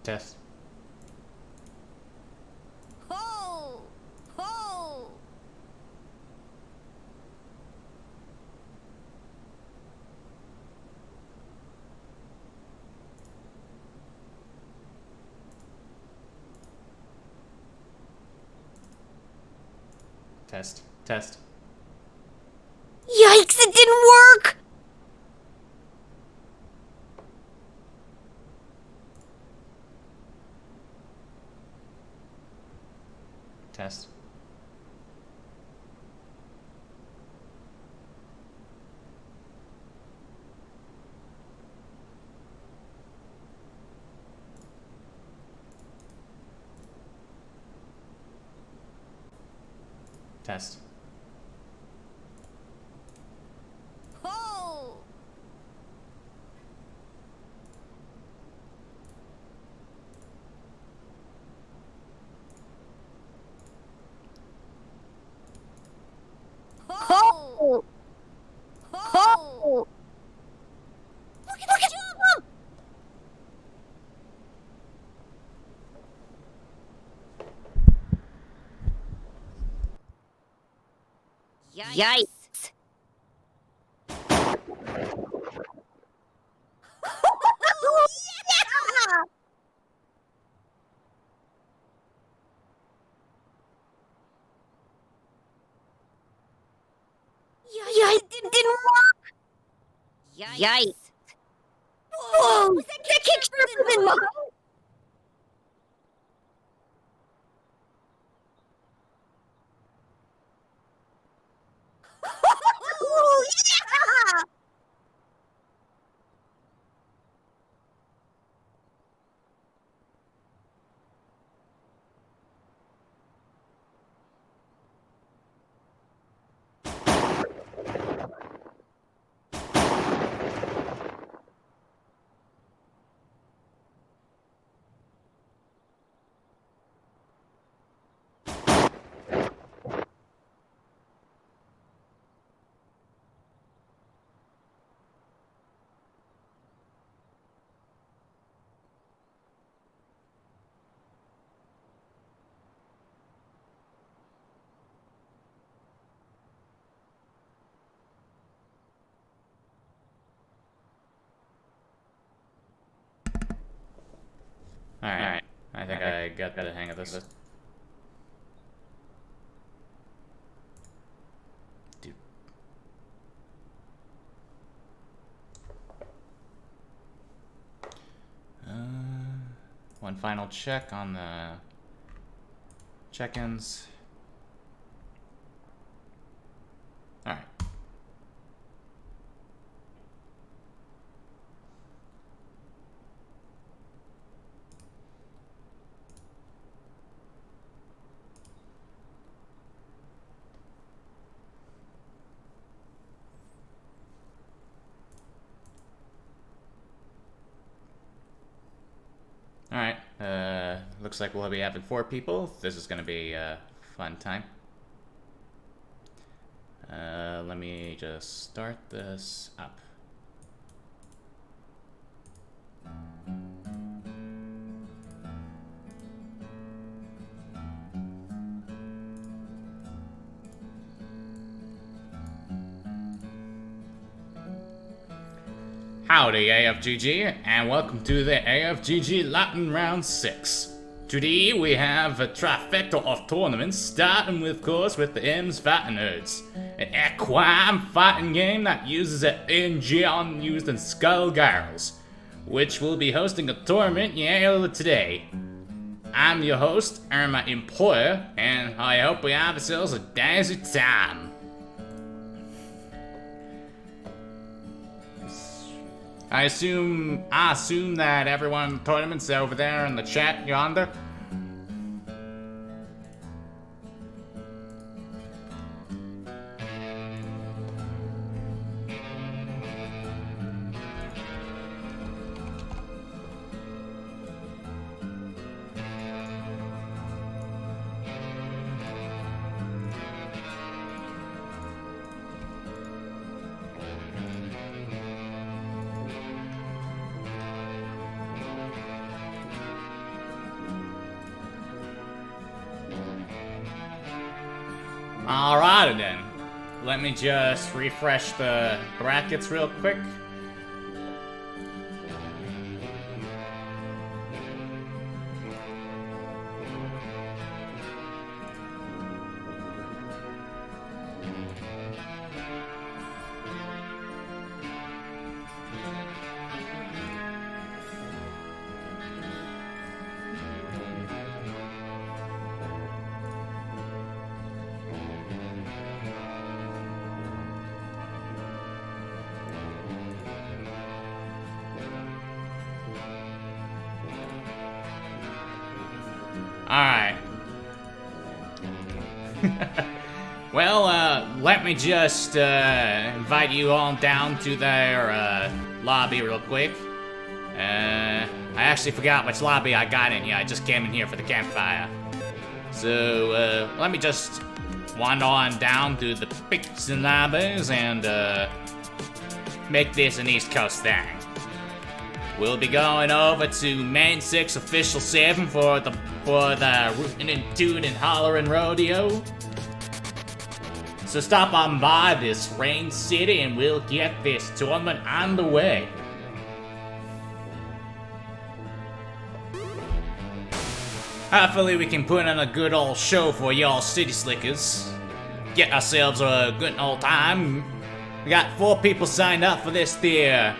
Test. Ho! Ho! Test. Test. Yikes, it didn't work! Test. Test. Ho! Ho! Ho! Look at him! Yikes! Yeah! Yikes, it didn't work! Yikes! Whoa! Was that kick sharper than mine? Yeah! Alright. I think I got the hang of this. Dude. One final check on the check-ins. Alright. Alright, looks like we'll be having 4 people. This is gonna be a fun time. Let me just start this up. Howdy AFGG, and welcome to the AFGG Latin Round 6. Today we have a trifecta of tournaments, starting with course with the M's Fighten Herds, an equine fighting game that uses an engine used in Skull Girls, which will be hosting a tournament today. I'm your host, and my employer, and I hope we have ourselves a daisy time. I assume that everyone in the tournament's over there in the chat yonder. Alrighty then. Let me just refresh the brackets real quick. Alright. Well, let me just invite you all down to their lobby real quick. I actually forgot which lobby I got in here. I just came in here for the campfire. So, let me just wander on down to the picks and lobbies and make this an East Coast thing. We'll be going over to Main 6 Official 7 for the Rootin' and Tootin' and Hollerin' Rodeo. So stop on by this Rain City and we'll get this tournament on the way. Hopefully we can put on a good old show for y'all city slickers. Get ourselves a good old time. We got 4 people signed up for this there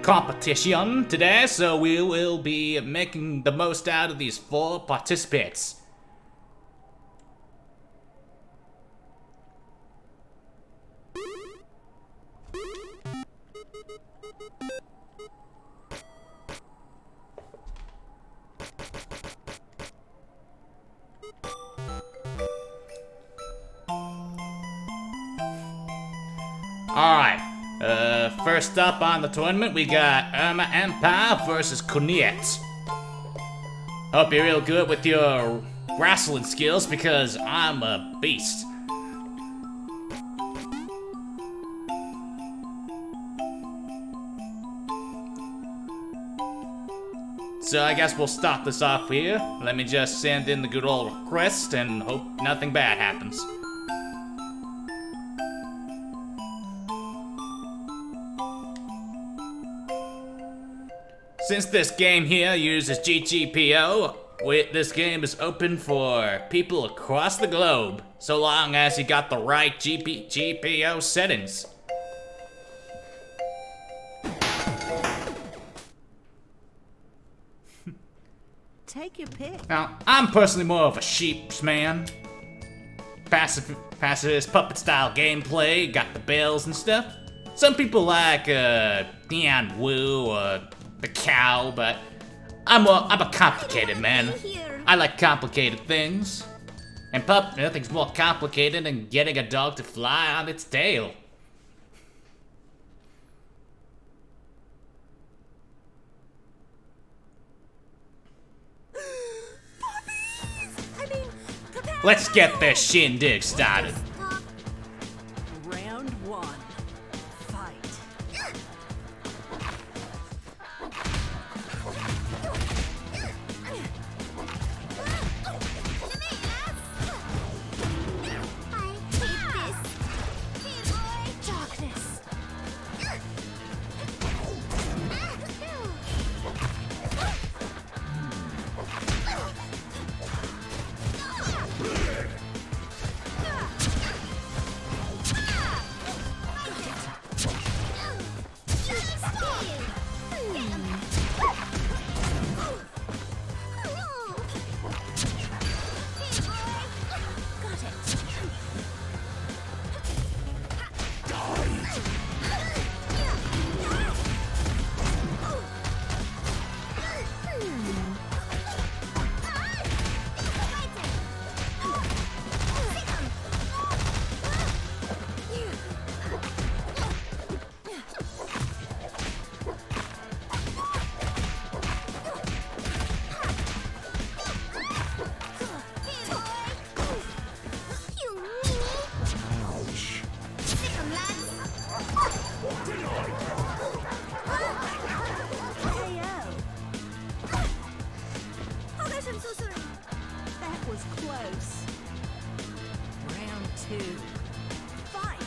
competition today, so we will be making the most out of these 4 participants. Alright, first up on the tournament, we got Irma Empire versus Kuniet. Hope you're real good with your wrestling skills because I'm a beast. So I guess we'll start this off here. Let me just send in the good old request and hope nothing bad happens. Since this game here uses GGPO, this game is open for people across the globe, so long as you got the right GPO settings. Take your pick. Now, I'm personally more of a sheeps man. Pacifist puppet style gameplay, got the bells and stuff. Some people like Neon Woo or the cow, but I'm a complicated man. I like complicated things. And nothing's more complicated than getting a dog to fly on its tail. Let's get this shindig started. Round 1. Fight. That was close. Round two, fight.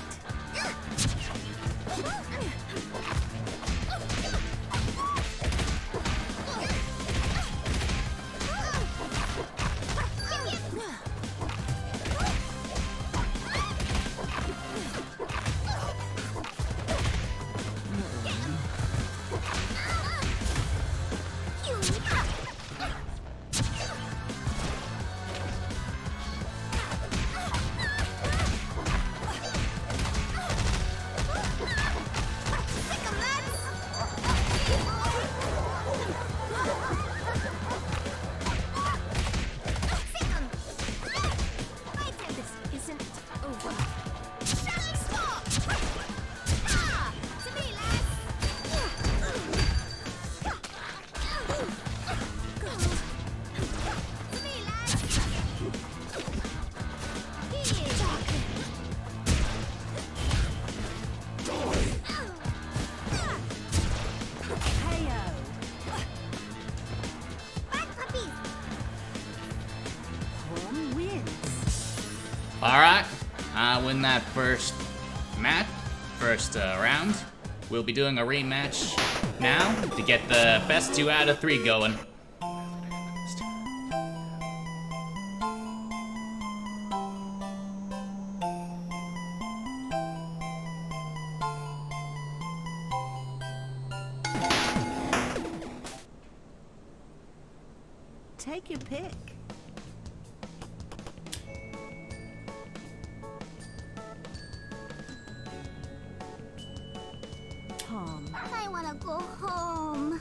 Alright, I win that first round. We'll be doing a rematch now to get the best 2 out of 3 going. Take your pick. Tom. I wanna go home.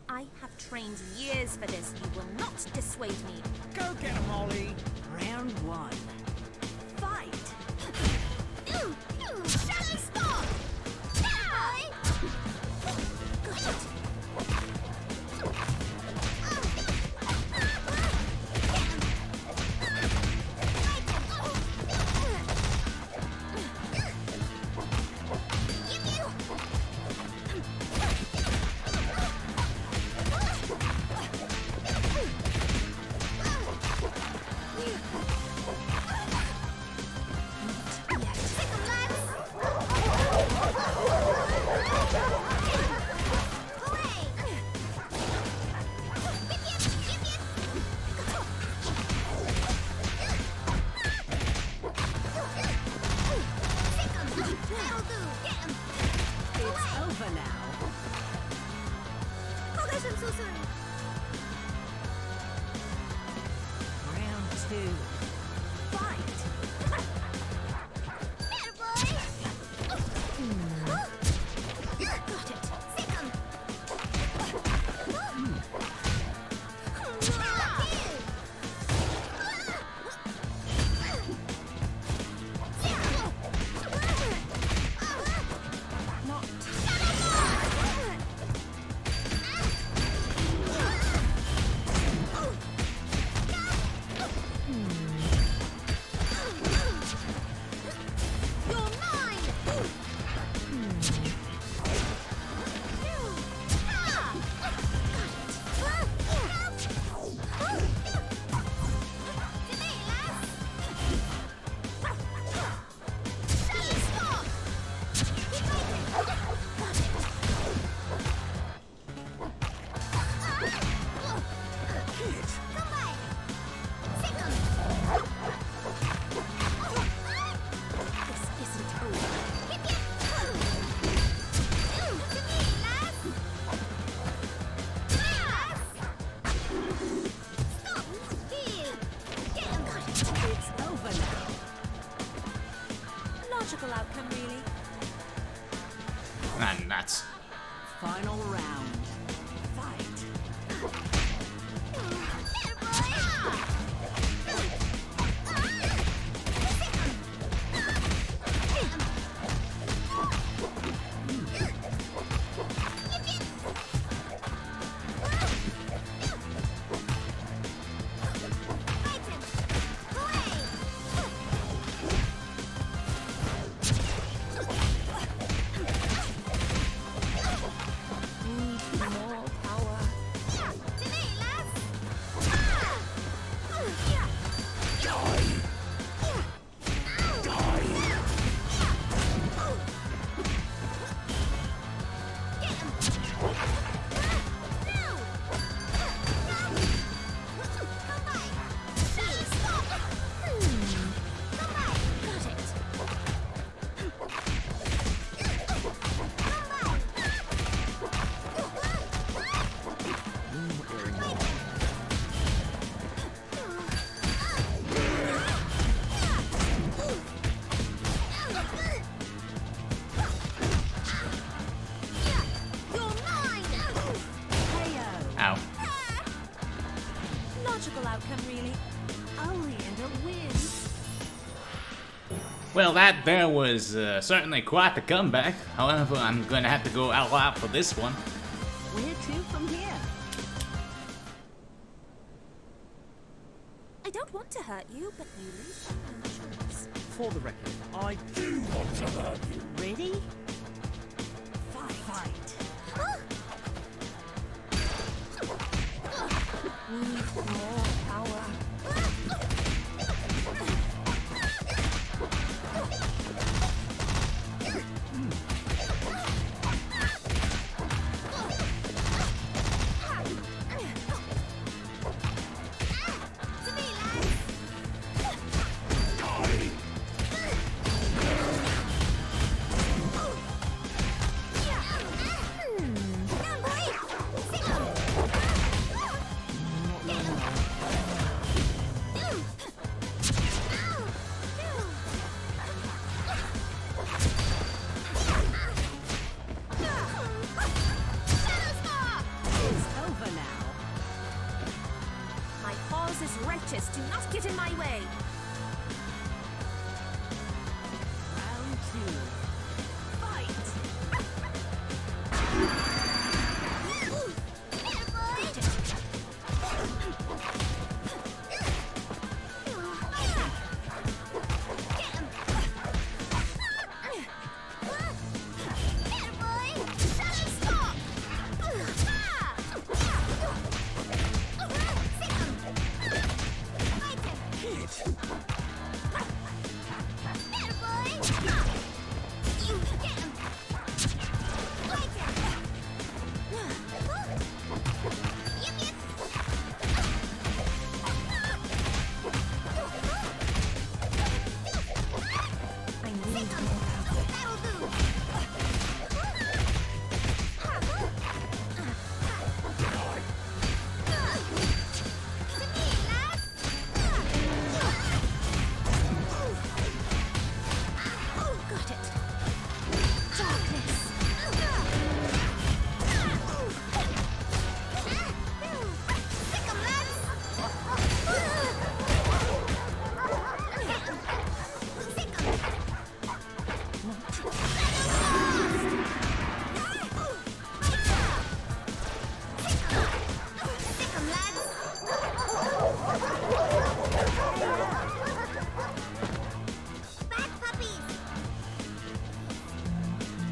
I have trained years for this. You will not dissuade me. Go get him, Ollie. Round one. Fight. Shadow Spot! It's over now. Oh gosh, I'm so sorry. Round two. Fight. Better boy! Got it. Sick 'em. Logical outcome, really. Not nuts. Final round. Fight. logical outcome, really. Only and a win. Well, that there was certainly quite the comeback. However, I'm gonna have to go all out for this one. Where to from here? I don't want to hurt you, but you leave that no choice. For the record, I do want to hurt you. Ready? Fight. Need more power. It's over now. My cause is righteous. Do not get in my way. Round 2. Fight.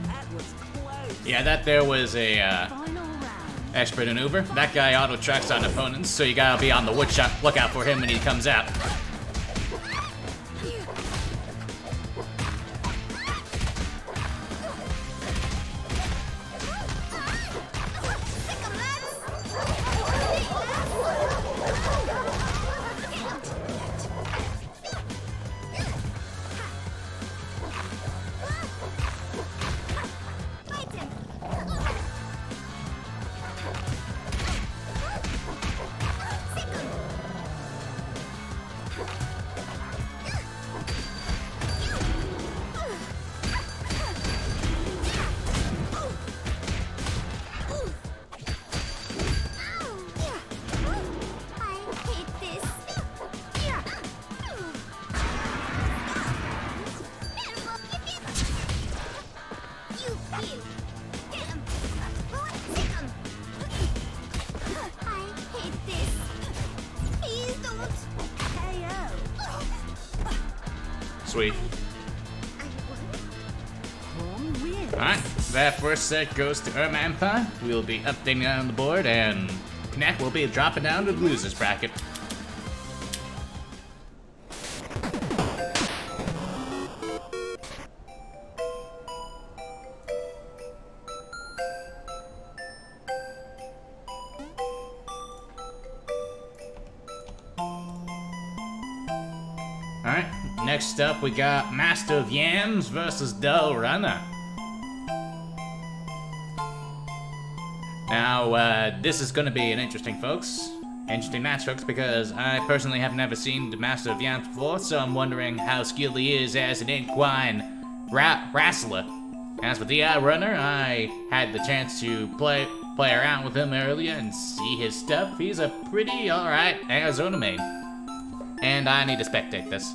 That was close. Yeah, that there was a Final round. expert maneuver. That guy auto tracks on opponents, so you gotta be on the lookout for him when he comes out. Sweet. Home wins. Alright, that first set goes to Irma Empire. We'll be updating on the board, and Connect will be dropping down to the losers bracket. Alright, next up we got Master of Yams versus Dull Runner. Now, this is gonna be an interesting match, folks, because I personally have never seen the Master of Yams before, so I'm wondering how skilled he is as an equine wrestler. As for the Runner, I had the chance to play play around with him earlier and see his stuff. He's a pretty alright Arizona main. And I need to spectate this.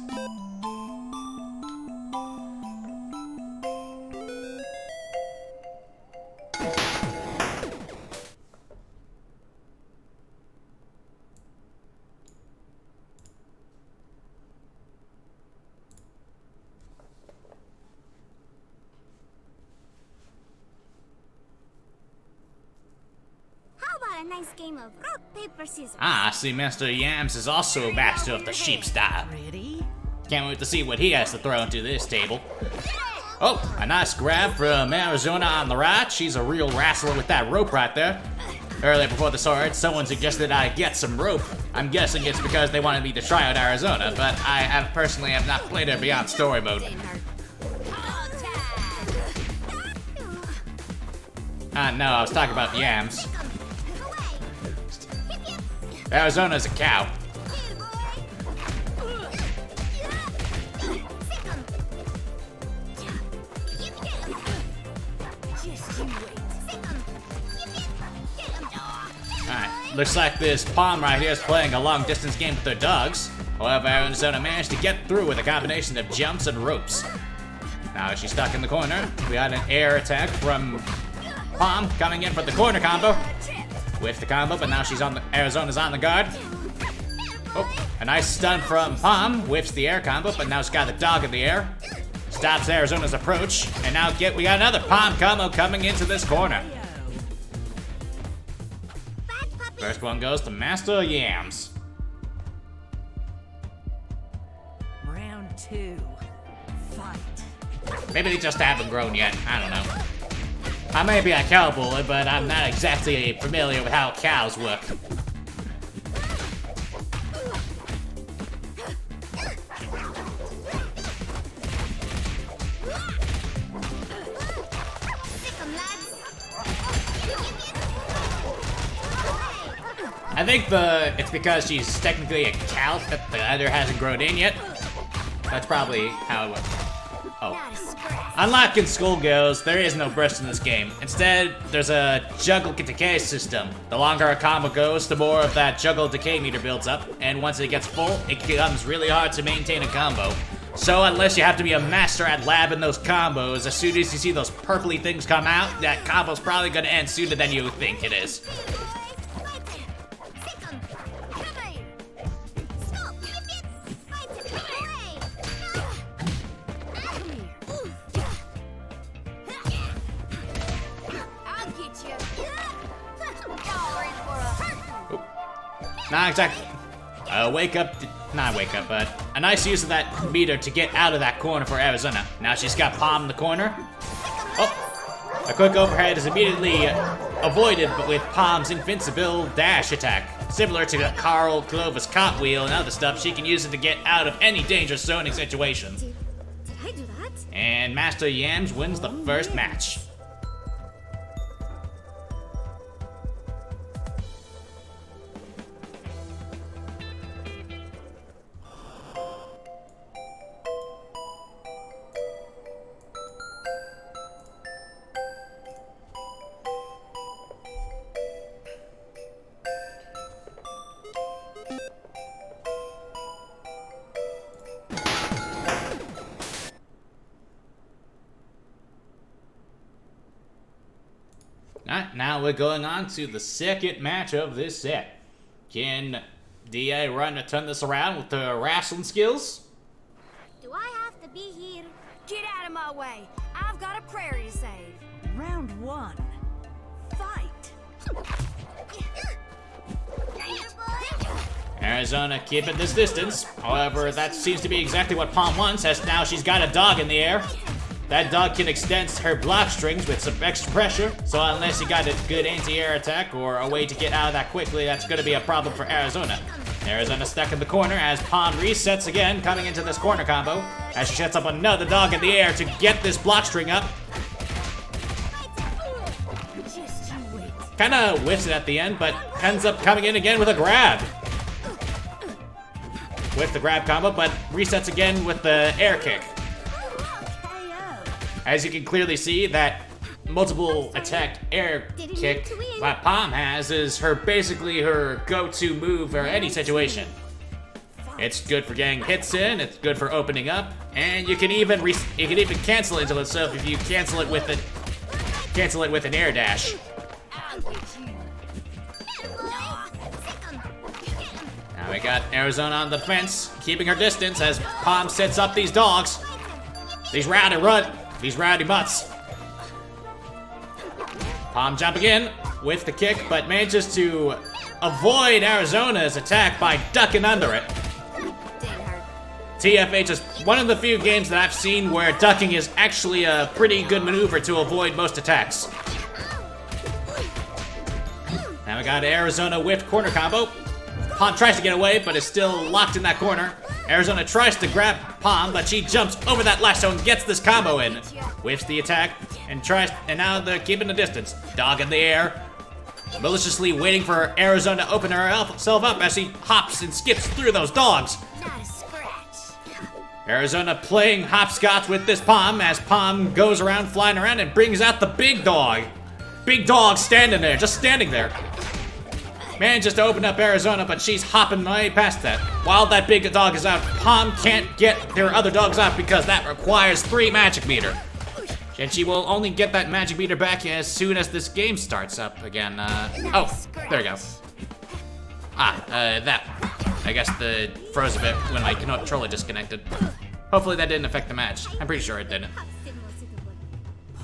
How about a nice game of rock, paper, scissors? Ah, I see Master Yams is also a master of the sheep style. Ready? Can't wait to see what he has to throw into this table. Oh, a nice grab from Arizona on the right. She's a real wrestler with that rope right there. Earlier before the sword, someone suggested I get some rope. I'm guessing it's because they wanted me to try out Arizona, but I personally have not played her beyond story mode. No, I was talking about Yams. Arizona's a cow. Alright, looks like this Palm right here is playing a long distance game with their dogs. However, Arizona managed to get through with a combination of jumps and ropes. Now she's stuck in the corner. We got an air attack from Palm coming in for the corner combo. With the combo, but now she's on the Arizona's on the guard. Oh, a nice stun from Palm. Whips the air combo, but now she's got the dog in the air. Stops Arizona's approach, and now we got another Palm combo coming into this corner. First one goes to Master Yams. Round 2. Fight. Maybe they just haven't grown yet. I don't know. I may be a cowboy, but I'm not exactly familiar with how cows work. I think it's because she's technically a cow that the other hasn't grown in yet. That's probably how it works. Oh. Unlike in Skullgirls, there is no burst in this game. Instead, there's a juggle decay system. The longer a combo goes, the more of that juggle decay meter builds up, and once it gets full, it becomes really hard to maintain a combo. So unless you have to be a master at labbing those combos, as soon as you see those purpley things come out, that combo's probably gonna end sooner than you think it is. Not exactly. Not wake up, but a nice use of that meter to get out of that corner for Arizona. Now she's got Palm in the corner. Oh, a quick overhead is immediately avoided, but with Palm's invincible dash attack. Similar to Carl Clover's cartwheel and other stuff, she can use it to get out of any dangerous zoning situation. Did I do that? And Master Yams wins the first match. Alright, now we're going on to the second match of this set. Can DA run to turn this around with her wrestling skills? Do I have to be here? Get out of my way. I've got a prayer to say. Round 1. Fight. Arizona keeping this distance. However, that seems to be exactly what Palm wants, as now she's got a dog in the air. That dog can extend her block strings with some extra pressure, so unless you got a good anti-air attack or a way to get out of that quickly, that's going to be a problem for Arizona. Arizona stuck in the corner as Palm resets again, coming into this corner combo, as she sets up another dog in the air to get this block string up. Just you wait. Kinda whiffs it at the end, but ends up coming in again with a grab. With the grab combo, but resets again with the air kick. KO. As you can clearly see, that multiple attack air kick that Palm has is basically her go-to move for any situation. It's good for getting hits in, it's good for opening up, and you can even cancel it into itself if you cancel it with an air dash. Now we got Arizona on the fence, keeping her distance as Palm sets up these dogs. These rowdy mutts. Palm jumping in with the kick, but manages to avoid Arizona's attack by ducking under it. TFH is one of the few games that I've seen where ducking is actually a pretty good maneuver to avoid most attacks. Now we got Arizona with corner combo. Palm tries to get away, but is still locked in that corner. Arizona tries to grab Palm, but she jumps over that lasso and gets this combo in. Whiffs the attack, and now they're keeping the distance. Dog in the air, maliciously waiting for Arizona to open herself up as she hops and skips through those dogs. Arizona playing hopscotch with this Palm as Palm goes around, flying around, and brings out the big dog. Big dog standing there, just standing there. Manages to open up Arizona, but she's hopping right past that. While that big dog is out, Palm can't get her other dogs out because that requires 3 magic meter. And she will only get that magic meter back as soon as this game starts up again. Oh, there we go. That. I guess the froze a bit when my controller disconnected. Hopefully that didn't affect the match. I'm pretty sure it didn't.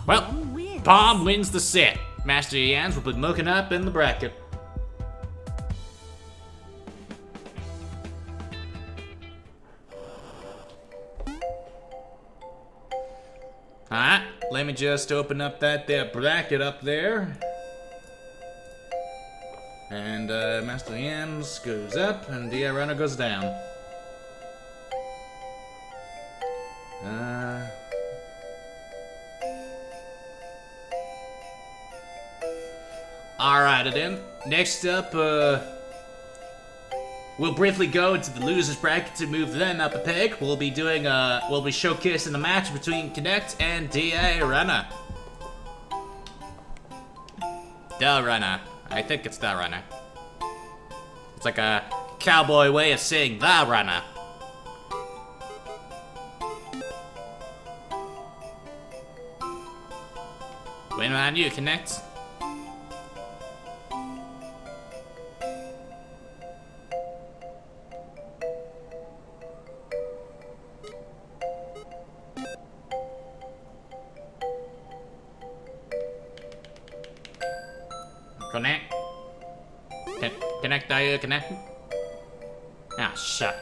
Well, Palm wins the set. Master Yans will be looking up in the bracket. Alright, let me just open up that there bracket up there. And Master Yams goes up and the runner goes down. Alright then. Next up, we'll briefly go into the losers bracket to move them up a peg. We'll be showcasing the match between Connect and DA Runner. The Runner. I think it's the Runner. It's like a cowboy way of saying the Runner. Win on you, Connect. Connect. Connect, are you connected? Ah, shit.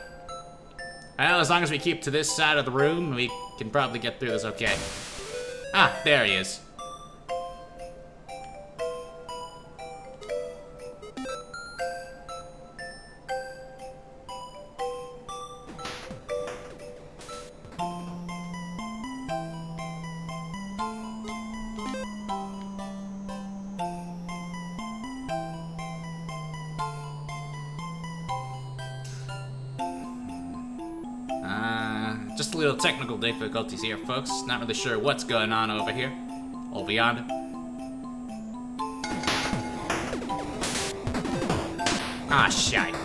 Well, as long as we keep to this side of the room, we can probably get through this okay. Ah, there he is. Just a little technical difficulties here, folks. Not really sure what's going on over here. Or beyond. Ah, shite.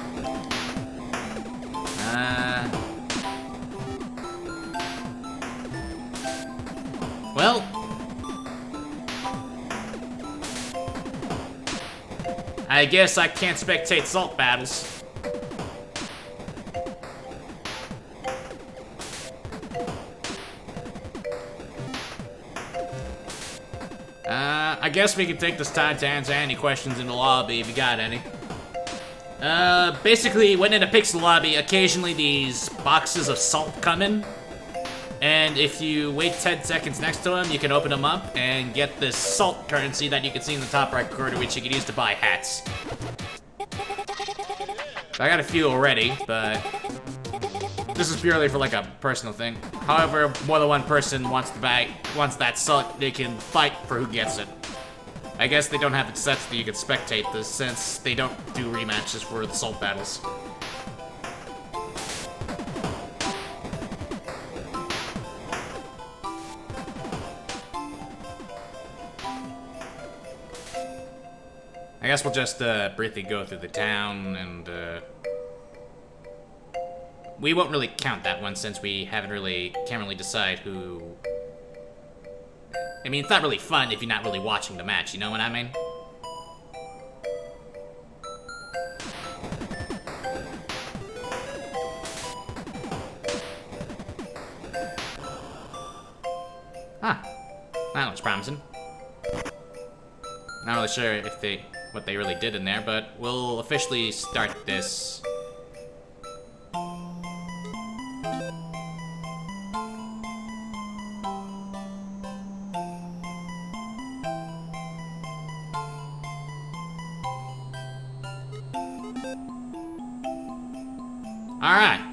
Well. I guess I can't spectate salt battles. I guess we can take this time to answer any questions in the lobby if you got any. Basically, when in a pixel lobby, occasionally these boxes of salt come in. And if you wait 10 seconds next to them, you can open them up and get this salt currency that you can see in the top right corner, which you can use to buy hats. I got a few already, but this is purely for like a personal thing. However, more than one person wants that salt, they can fight for who gets it. I guess they don't have it set so that you can spectate this, since they don't do rematches for the salt battles. guess we'll just briefly go through the town, and we won't really count that one since we can't really decide who. I mean, it's not really fun if you're not really watching the match, you know what I mean? Huh. That looks promising. Not really sure if what they really did in there, but we'll officially start this. All right.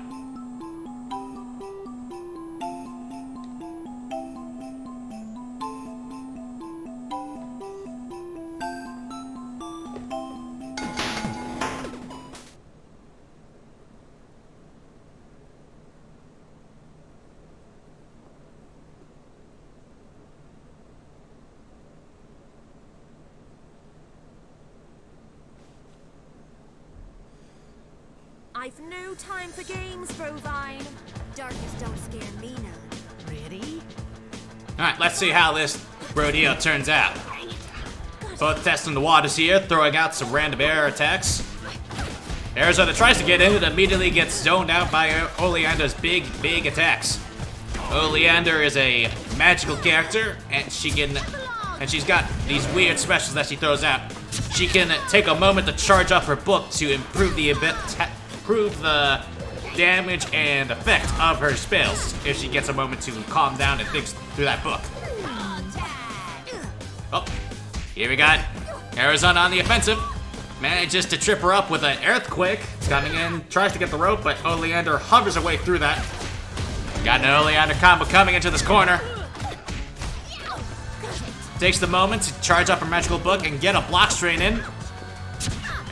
I've no time for games, Brovine. Darkness don't scare me none. Ready? Alright, let's see how this rodeo turns out. Both testing the waters here, throwing out some random air attacks. Arizona tries to get in, and immediately gets zoned out by Oleander's big attacks. Oleander is a magical character, and she's got these weird specials that she throws out. She can take a moment to charge up her book to improve the damage and effect of her spells if she gets a moment to calm down and think through that book. Oh, here we got Arizona on the offensive. Manages to trip her up with an earthquake. Coming in, tries to get the rope, but Oleander hovers her way through that. Got an Oleander combo coming into this corner. Takes the moment to charge up her magical book and get a block strain in.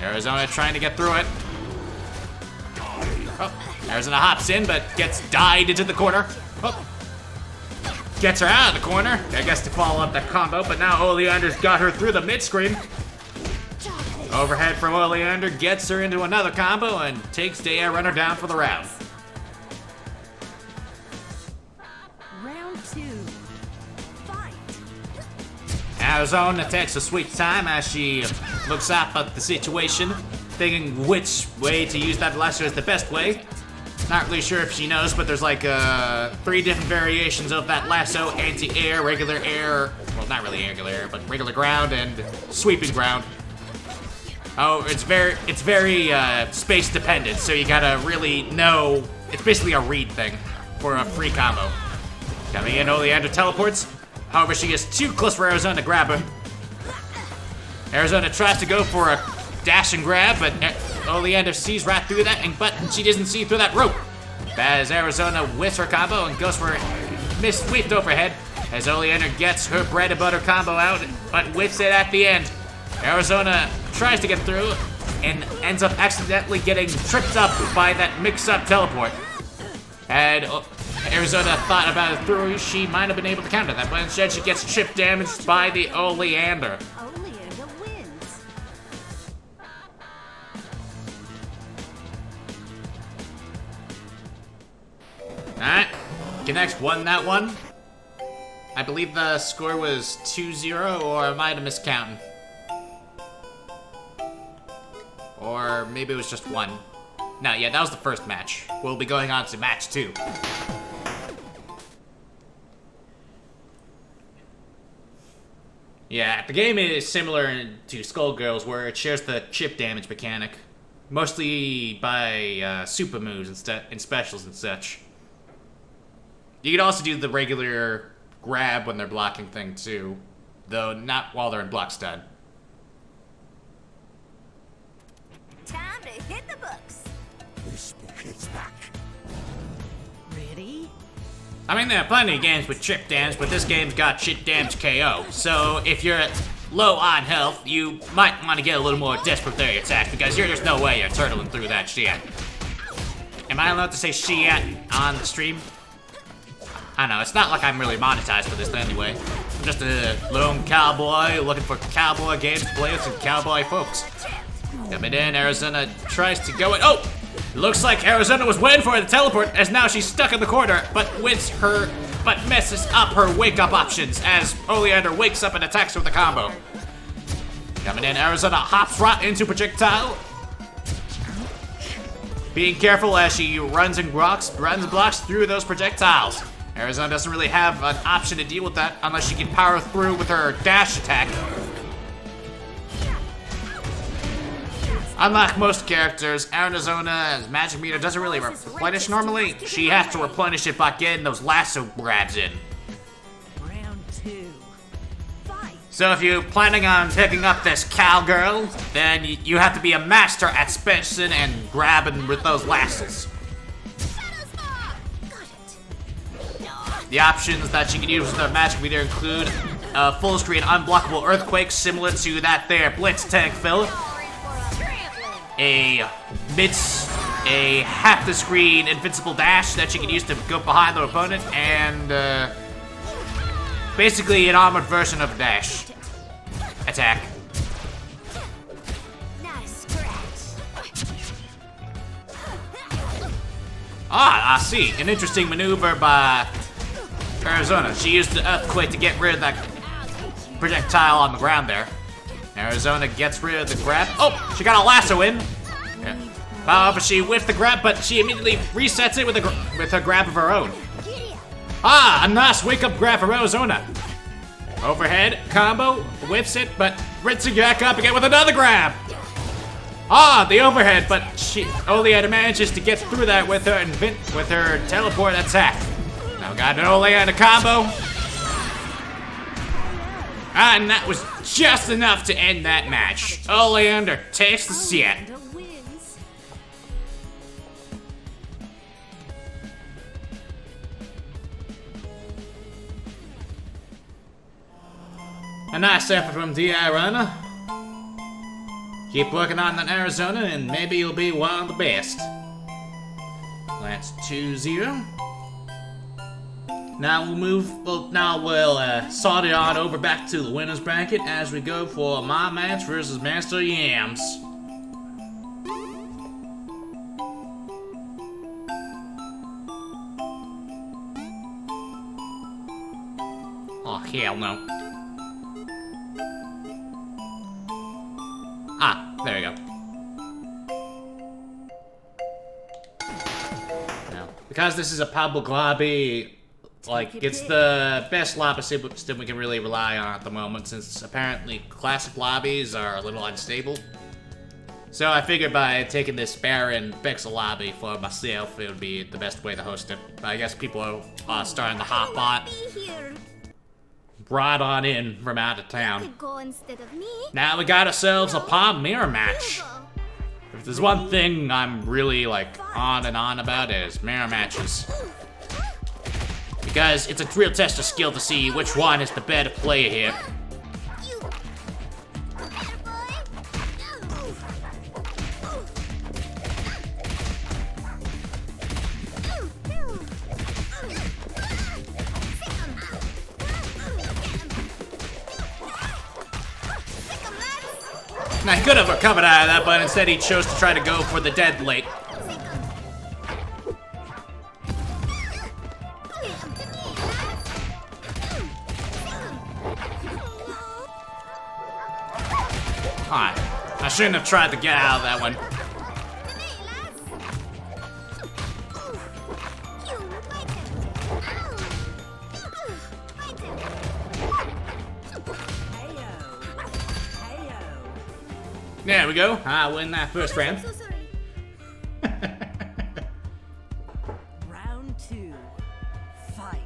Arizona trying to get through it. Oh, Arizona hops in, but gets died into the corner. Oh. Gets her out of the corner. I guess to follow up that combo, but now Oleander's got her through the mid-screen. Overhead from Oleander gets her into another combo and takes the air runner down for the round. Round 2. Fight. Arizona takes a sweet time as she looks up at the situation, thinking which way to use that lasso is the best way. Not really sure if she knows, but there's like 3 different variations of that lasso: anti-air, regular air, well, not really regular air, but regular ground and sweeping ground. Oh, it's very space dependent, so you gotta really know. It's basically a read thing for a free combo. Coming in, Oleander teleports. However, she gets too close for Arizona to grab her. Arizona tries to go for a dash and grab, but Oleander sees right through that, but she doesn't see through that rope. As Arizona whiffs her combo and goes for a miss-whiffed overhead, as Oleander gets her bread and butter combo out, but whiffs it at the end. Arizona tries to get through and ends up accidentally getting tripped up by that mix-up teleport. Had Arizona thought about it through, she might have been able to counter that, but instead she gets chip damaged by the Oleander. Oleander wins. Alright, Connects won that one. I believe the score was 2-0, or I might have miscounted. Or maybe it was just 1. No, yeah, that was the first match. We'll be going on to match 2. Yeah, the game is similar to Skullgirls, where it shares the chip damage mechanic. Mostly by super moves and specials and such. You can also do the regular grab when they're blocking thing too, though not while they're in block stun. Time to hit the books. This book hits back. Ready? I mean, there are plenty of games with chip damage, but this game's got chip damage KO. So if you're low on health, you might want to get a little more desperate with your attack, because there's no way you're turtling through that shit. Am I allowed to say shit on the stream? I don't know, it's not like I'm really monetized for this anyway. just a lone cowboy looking for cowboy games to play with some cowboy folks. Coming in, Arizona tries to go in. Oh! Looks like Arizona was waiting for her to teleport, as now she's stuck in the corner, but messes up her wake-up options as Oleander wakes up and attacks her with a combo. Coming in, Arizona hops right into projectile. Being careful as she runs and blocks through those projectiles. Arizona doesn't really have an option to deal with that unless she can power through with her dash attack. Unlike most characters, Arizona's magic meter doesn't really replenish normally. She has to replenish it by getting those lasso grabs in. Round 2. Fight. So if you're planning on picking up this cowgirl, then you have to be a master at spacing and grabbing with those lassos. The options that you can use with the magic meter include a full screen unblockable earthquake similar to that there blitz tank fill, a half the screen invincible dash that you can use to go behind the opponent, and basically an armored version of dash attack. Ah, I see. An interesting maneuver by Arizona. She used the earthquake to get rid of that projectile on the ground there. Arizona gets rid of the grab. Oh, she got a lasso in. Yeah. However, she whiffed the grab, but she immediately resets it with a grab of her own. Ah, a nice wake-up grab for Arizona. Overhead combo, whiffs it, but rinsing back up again with another grab. Ah, the overhead, but Oleander manages to get through that with her teleport attack. Now we got an Oleander combo. And that was just enough to end that match. Oleander takes the set. Oleander wins. A nice effort from D.I. Runner. Keep working on that Arizona and maybe you'll be one of the best. That's 2-0. Now we'll sort it on over back to the winner's bracket as we go for my match versus Master Yams. Oh, hell no. Ah, there we go. Now, because this is a public lobby, like, it's the best lobby system we can really rely on at the moment, since apparently classic lobbies are a little unstable. So I figured by taking this Baron Pixel lobby for myself, it would be the best way to host it. But I guess people are starting to hop on. Right on in from out of town. Go instead of me. Now we got ourselves a palm mirror match. If there's one thing I'm really, like, on and on about, is mirror matches. Because it's a real test of skill to see which one is the better player here. Now, he could have recovered out of that, but instead he chose to try to go for the dead late. Alright, I shouldn't have tried to get out of that one. There we go. I win that first round. Round 2. Fight.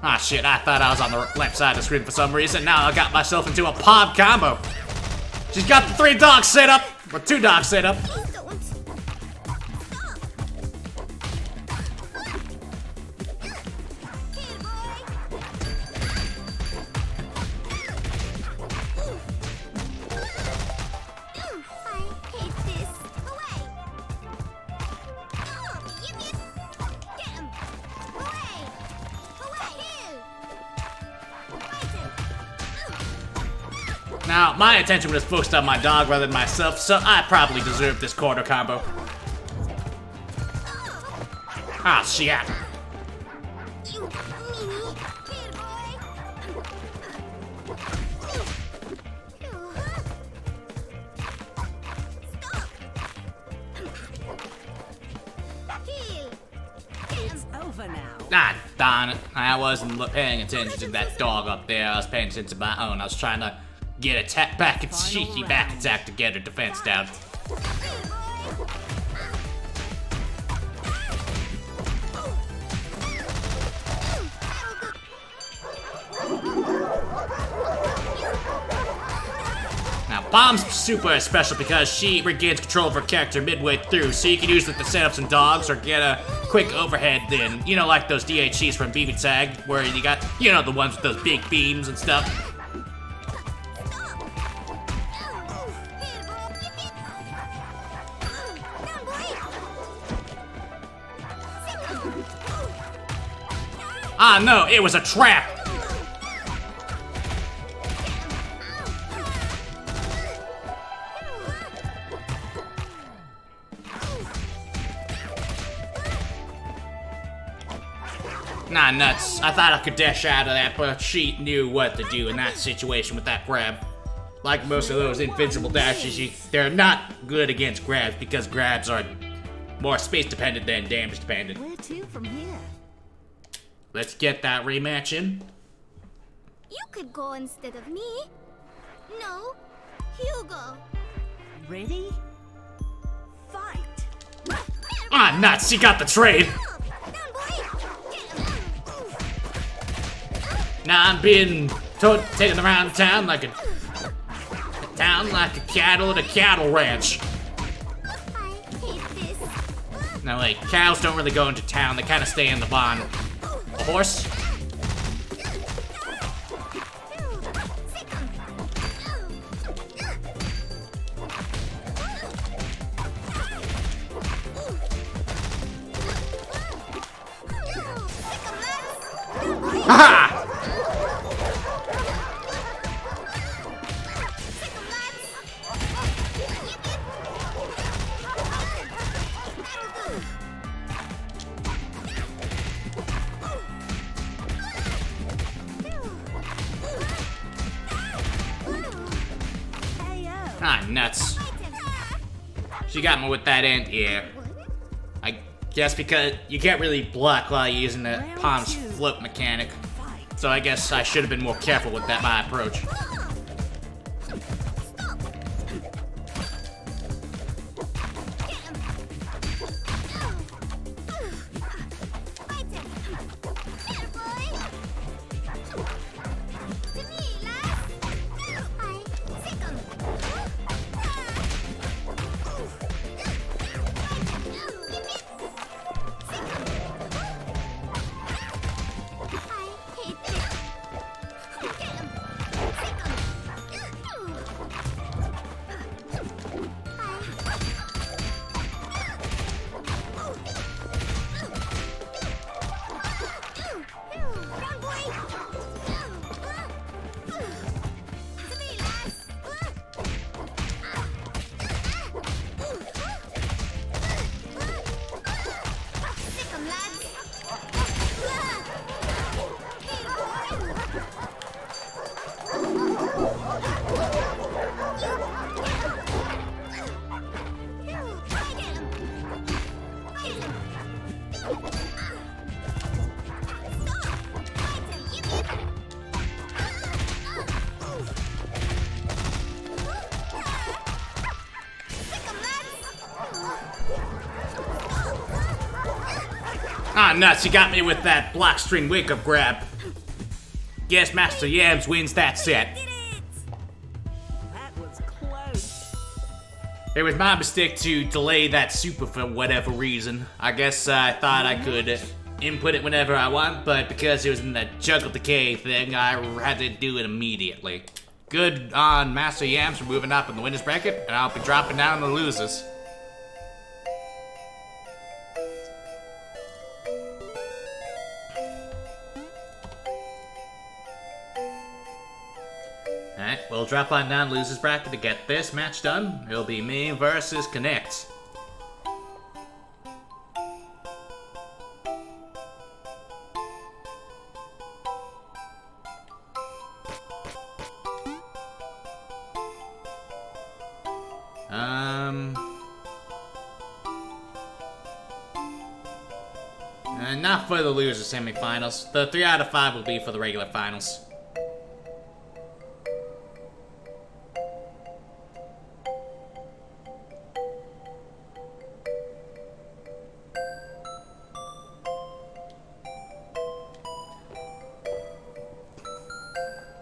Ah, shit, I thought I was on the left side of the screen for some reason. Now I got myself into a pod combo. She's got the 3 dogs set up, or 2 dogs set up. Now, my attention was focused on my dog rather than myself, so I probably deserved this quarter combo. Ah, shit. You meanie. Here, boy. Stop. Heel. It's over now. Ah, darn it. I wasn't paying attention to that dog up there. I was paying attention to my own. I was trying to get a back and cheeky back attack to get her defense down. Now, Bomb's super special because she regains control of her character midway through, so you can use it to set up some dogs or get a quick overhead then. You know, like those DHCs from BB Tag, where you got, you know, the ones with those big beams and stuff. Ah, no, it was a trap! Nah, nuts. I thought I could dash out of that, but she knew what to do in that situation with that grab. Like most of those invincible dashes, they're not good against grabs because grabs are more space dependent than damage dependent. Where to from here? Let's get that rematch in. You could go instead of me. No, Hugo. Ready? Fight. Ah, nuts. She got the trade. Down, boy. Now I'm being taken around town like a cattle at a cattle ranch. I hate this. Now, like, cows don't really go into town. They kind of stay in the barn. A horse? Ha! Ah, nuts. She got me with that anti-air. I guess because you can't really block while you're using the palm's float mechanic. So I guess I should have been more careful with that my approach. Ah, nuts, you got me with that block string wake-up grab. Guess Master Yams wins that set. That was close. It was my mistake to delay that super for whatever reason. I guess I thought I could input it whenever I want, but because it was in the Juggle Decay thing, I had to do it immediately. Good on Master Yams for moving up in the winners bracket, and I'll be dropping down the losers. Alright. we'll drop on down losers bracket to get this match done. It'll be me versus Connect. Not for the loser semifinals. The 3 out of 5 will be for the regular finals.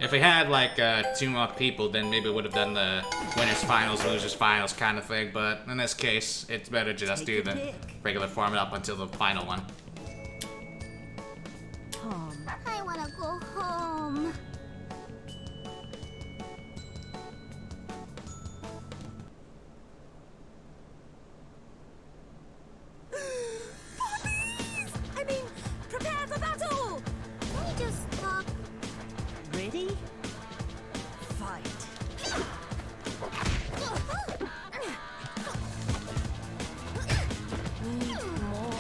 If we had like 2 more people, then maybe we would have done the winners finals, losers finals kind of thing. But in this case, it's better to just do the regular format up until the final one. I wanna go home. I mean, prepare for battle! Can we just stop? Ready? Fight. Need more.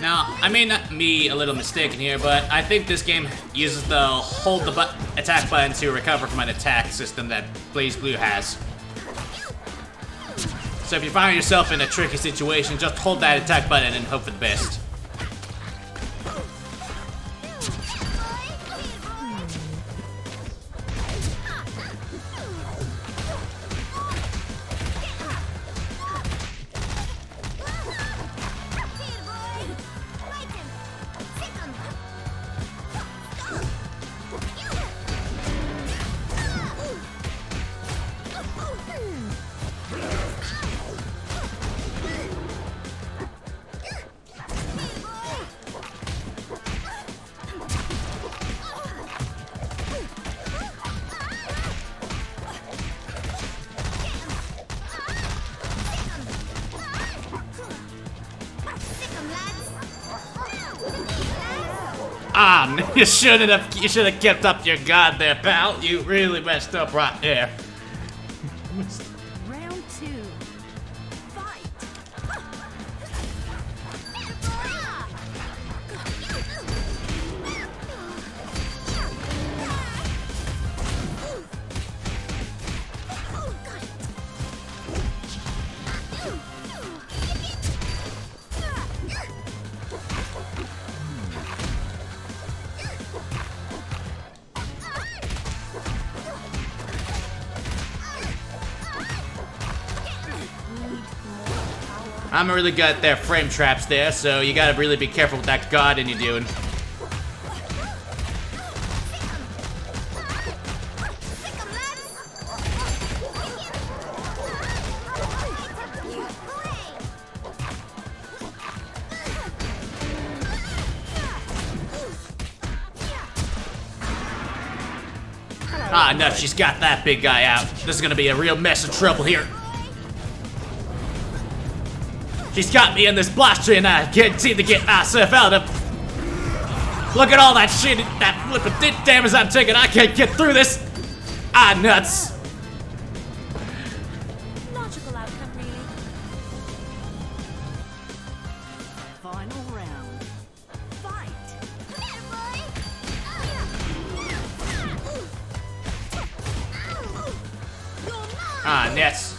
Now, I may not be a little mistaken here, but I think this game uses the hold the attack button to recover from an attack system that Blaze Blue has. So if you find yourself in a tricky situation, just hold that attack button and hope for the best. Ah, you should have kept up your guard there, pal. You really messed up right there. Round 2. Fight. I'm really good at their frame traps there, so you gotta really be careful with that guarding you're doing. Ah, no, she's got that big guy out. This is gonna be a real mess of trouble here. She's got me in this blast tree and I can't seem to get myself out of. Look at all that shit, that flippin' damage I'm taking. I can't get through this. Ah, nuts. Logical outcome, really. Final round. Fight. Ah, nuts.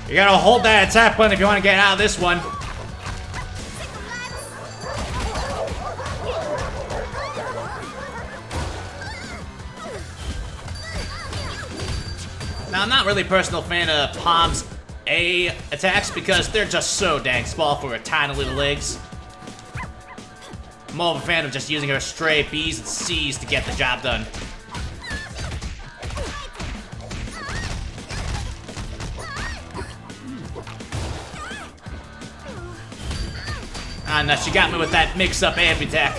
You gotta hold that attack button if you want to get out of this one. Now, I'm not really a personal fan of Palm's A attacks because they're just so dang small for her tiny little legs. I'm more of a fan of just using her stray B's and C's to get the job done. Ah, no, she got me with that mix-up amp attack.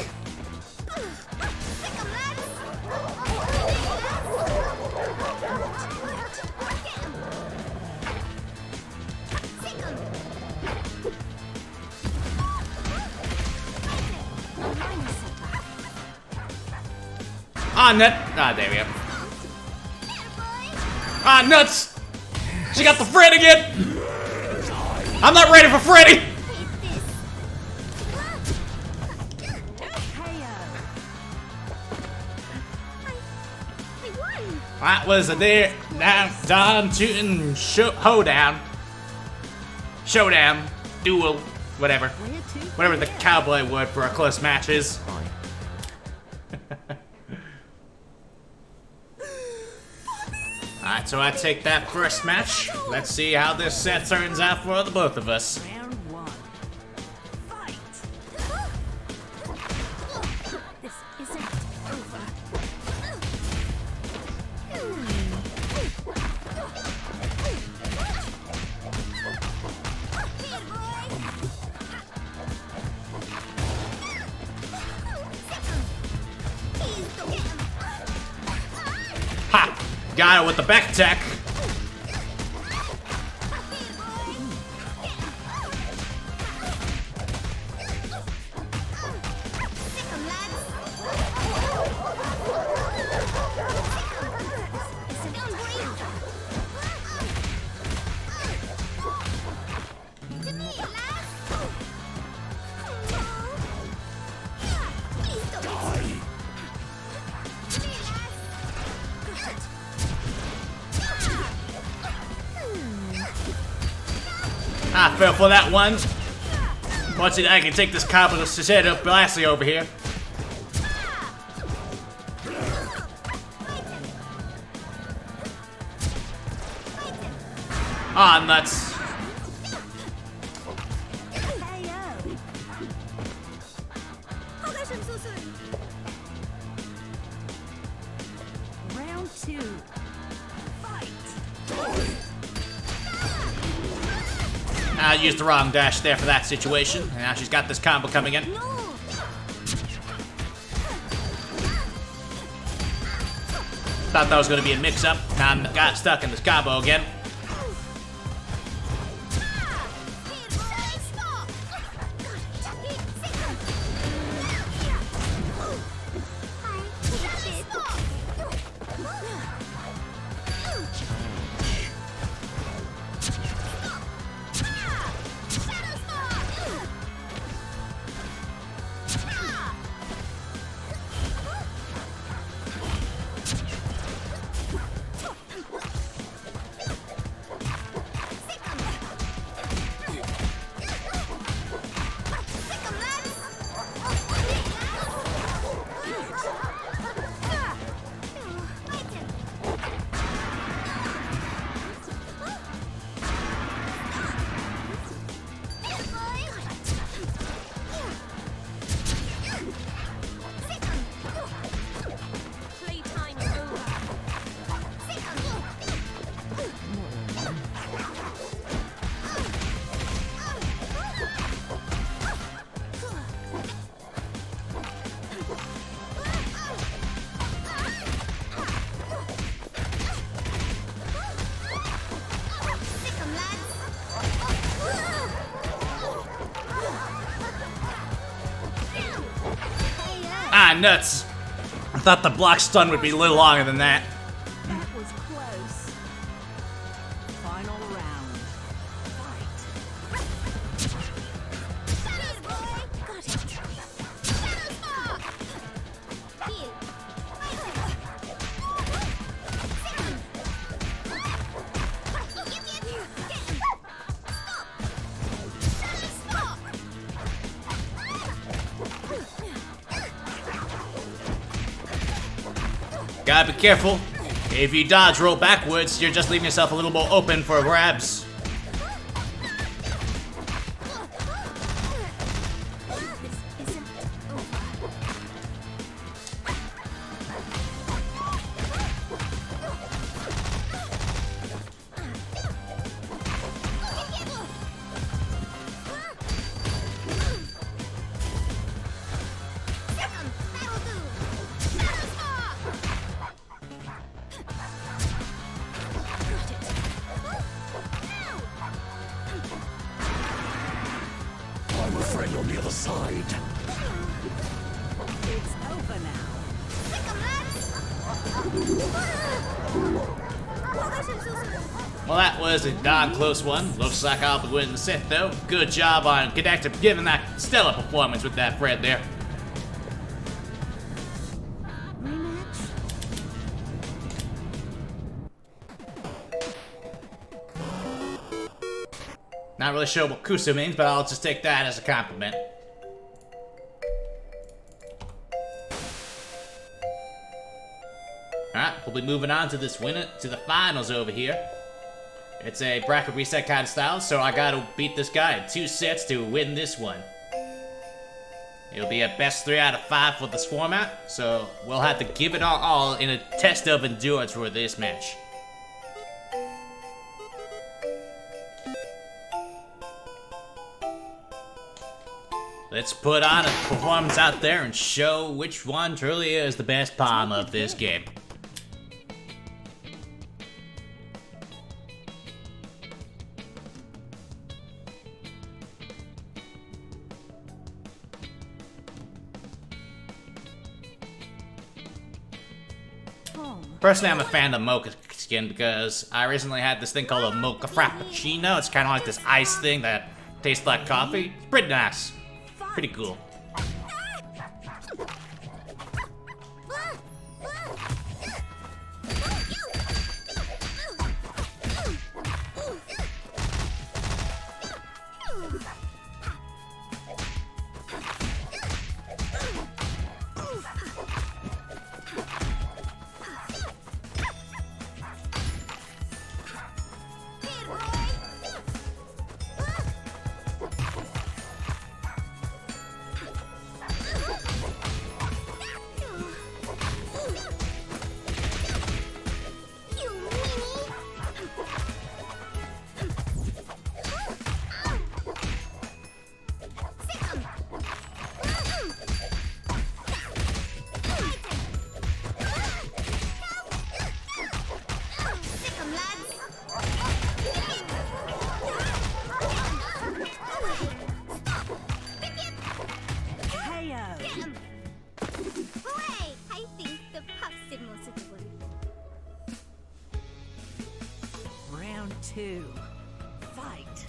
Ah, nut. Ah, there we go. Ah, nuts! She got the Fred again! I'm not ready for Freddy! That was a there down shooting hoedown. Showdown. Duel. Whatever. Whatever the cowboy word for a close match is. Alright, so I take that first match. Let's see how this set turns out for the both of us. Round one. Fight. This isn't over. Ha! Got it with the back attack. I fell for that one. Once I can take this combo to set up Blassie over here. Ah, nuts. Round two. Fight. I used the wrong dash there for that situation, and now she's got this combo coming in. Thought that was going to be a mix-up. Now I got stuck in this combo again. Ah, nuts. I thought the block stun would be a little longer than that. That was close. Final round. Fight. Gotta be careful. If you dodge roll backwards, you're just leaving yourself a little more open for grabs. Well, that was a darn close one. Looks like I'll be winning the set, though. Good job on Connector giving that stellar performance with that Fred there. Not really sure what Kusa means, but I'll just take that as a compliment. Alright, we'll be moving on to this winner, to the finals over here. It's a bracket reset kind of style, so I gotta beat this guy in 2 sets to win this one. It'll be a best 3 out of 5 for this format, so we'll have to give it our all in a test of endurance for this match. Let's put on a performance out there and show which one truly is the best palm of this game. Personally, I'm a fan of mocha skin because I recently had this thing called a mocha frappuccino. It's kind of like this ice thing that tastes like coffee. It's pretty nice. Pretty cool. Round 2. Fight.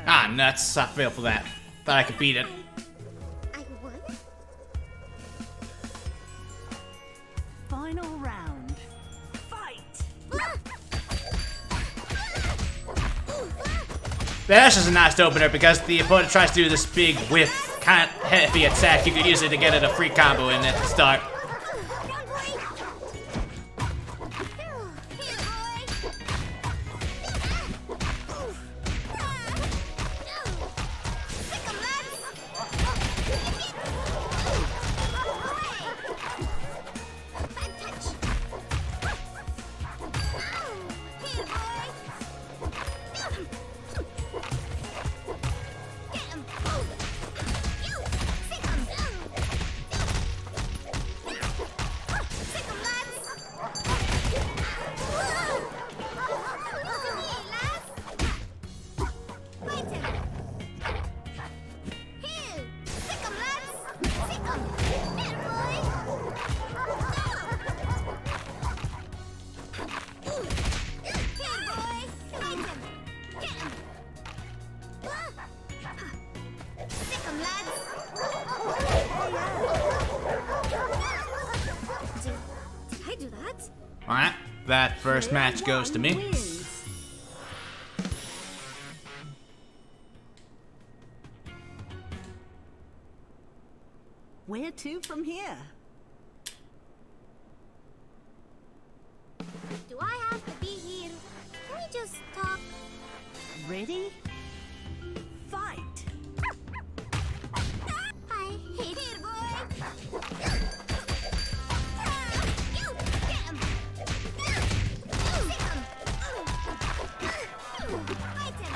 Ah, nuts. I fell for that. Thought I could beat it. I won? Final round. Fight. This is a nice opener because the opponent tries to do this big whiff, kind of heavy attack. You could use it to get it a free combo in at the start. That first match goes to me. Wins. Where to from here? Do I have to be here? Can we just talk? Ready? Fight. I hate here, boy. You get him. Stick him. Fight him.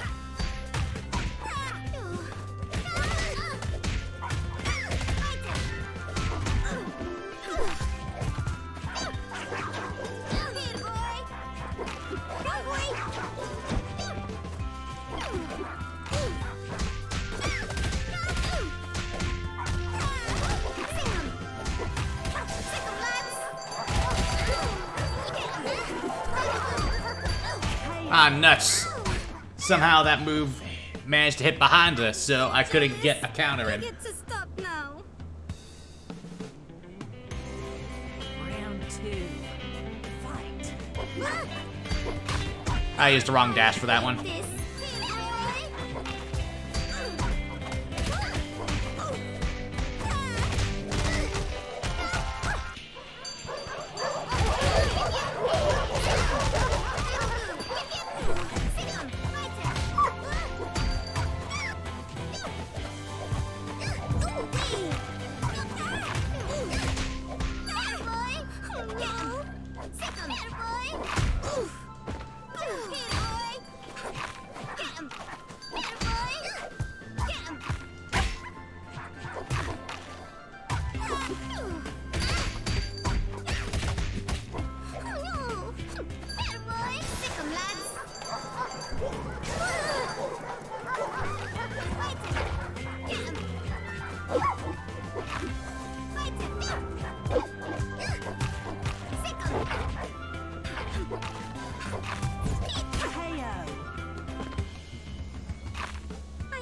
Ah, nuts. Somehow that move managed to hit behind her, so I couldn't get a counter in. Get to stop now. Round 2. Fight. I used the wrong dash for that one. This.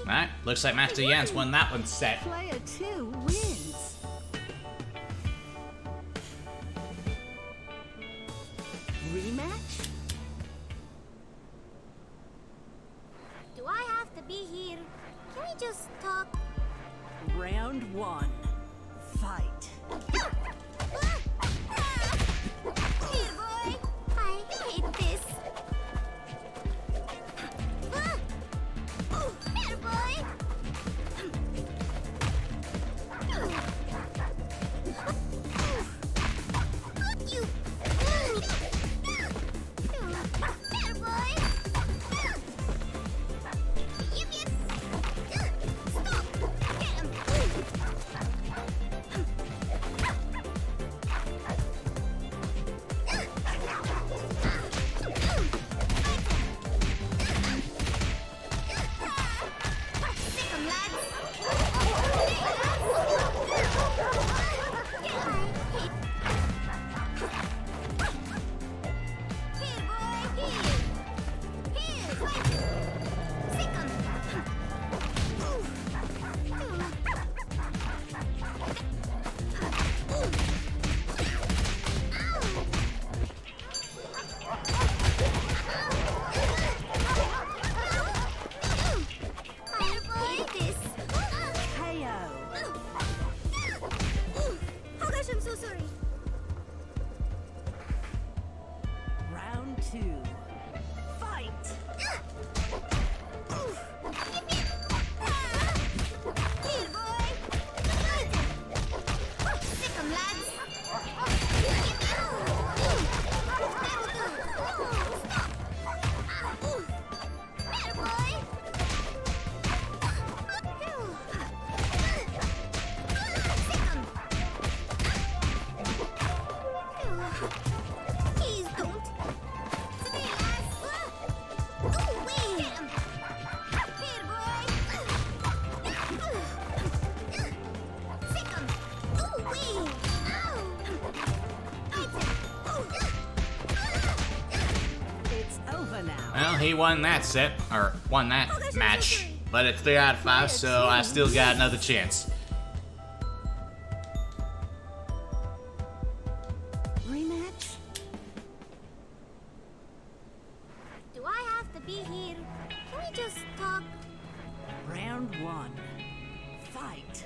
Alright, looks like Master Yan's won that one set. Player 2 wins. Rematch? Do I have to be here? Can we just talk? Round 1. Fight. Here, boy. I hate this. Here, boy. You. Here, boy. You get. Stop. Get him. Stick 'em, lads. Here, boy. Here. Here. Stick 'em. Here, boy. This. KO. Oh gosh, I'm so sorry. Round 2. Fight. Here, boy. Stick 'em, lads. Here, boy. Stick 'em. Please don't. Stay, lads. Ooh, wait. Get 'em. Here, boy. Stick 'em. Ooh, wait. It's over now. Well, he won that set, or won that match. But it's 3 out of 5, so I still got another chance. Rematch? be here. Can we just talk? Round one. Fight.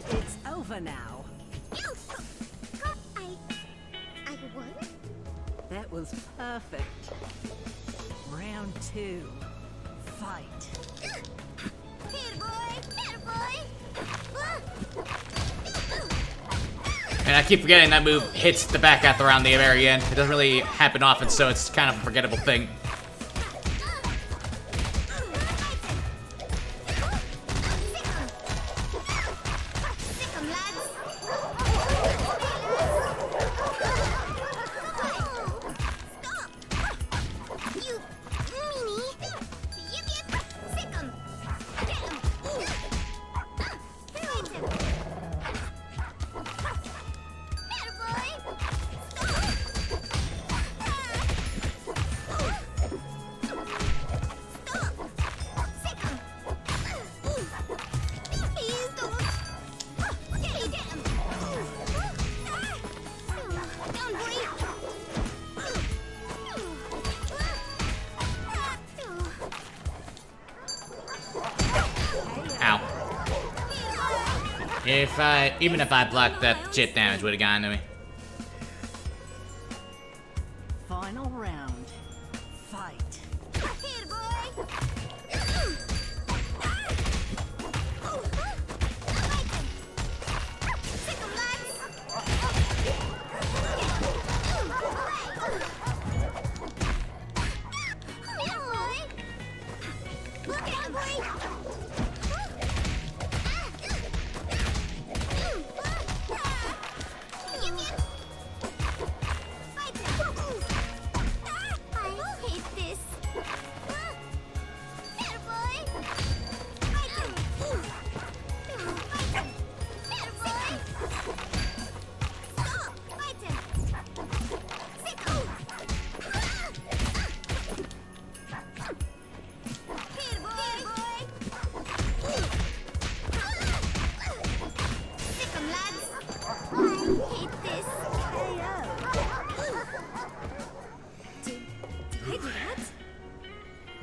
It's over now. I won? That was perfect. Round two. Fight. Here, boy! Here, boy! And I keep forgetting that move hits the back at around the very end. It doesn't really happen often, so it's kind of a forgettable thing. Even if I blocked that, chip damage would have gotten to me. Final round. Fight. Here, boy!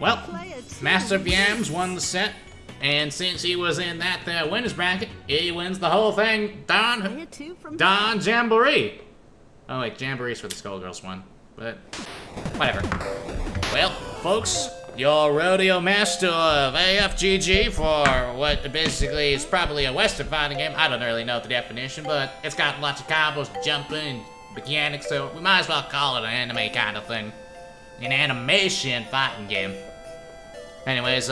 Well, Master of Yams won the set, and since he was in that winner's bracket, he wins the whole thing. Don Jamboree. Oh wait, Jamboree's for the Skullgirls one, but whatever. Well, folks, your rodeo master of afgg for what basically is probably a Western fighting game. I don't really know the definition, but it's got lots of combos, jumping, and mechanics, so we might as well call it an anime kind of thing. An animation fighting game. Anyways,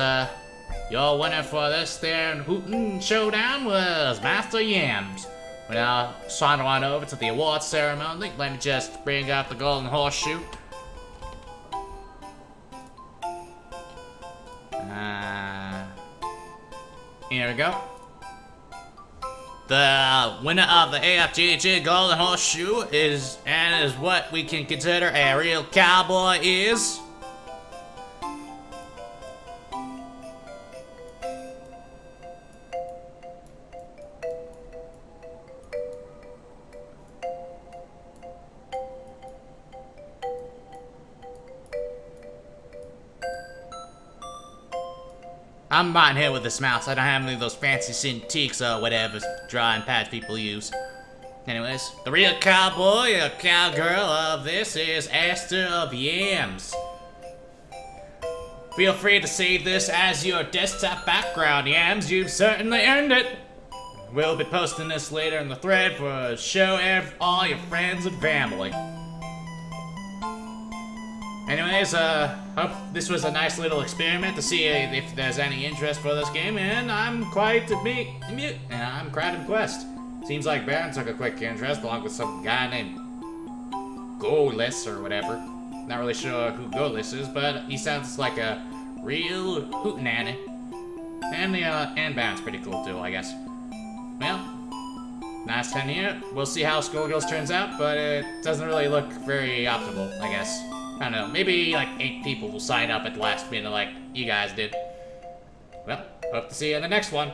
your winner for this there hootin' showdown was Master Yams. We now saunter on over to the awards ceremony. Let me just bring up the golden horseshoe. Here we go. The winner of the afgg golden horseshoe is what we can consider a real cowboy is. I'm not here with this mouse. I don't have any of those fancy Cintiqs or whatever drawing pads people use. Anyways, the real cowboy or cowgirl of this is Esther of Yams. Feel free to save this as your desktop background, Yams. You've certainly earned it. We'll be posting this later in the thread for show all your friends and family. Anyways, hope this was a nice little experiment to see if there's any interest for this game, and I'm quite I'm Crowded Quest. Seems like Baron took a quick interest along with some guy named Golis or whatever. Not really sure who Golis is, but he sounds like a real hootenanny. And Baron's pretty cool too, I guess. Well, nice 10 here. We'll see how Skullgirls turns out, but it doesn't really look very optimal, I guess. I don't know, maybe like 8 people will sign up at the last minute like you guys did. Well, hope to see you in the next one.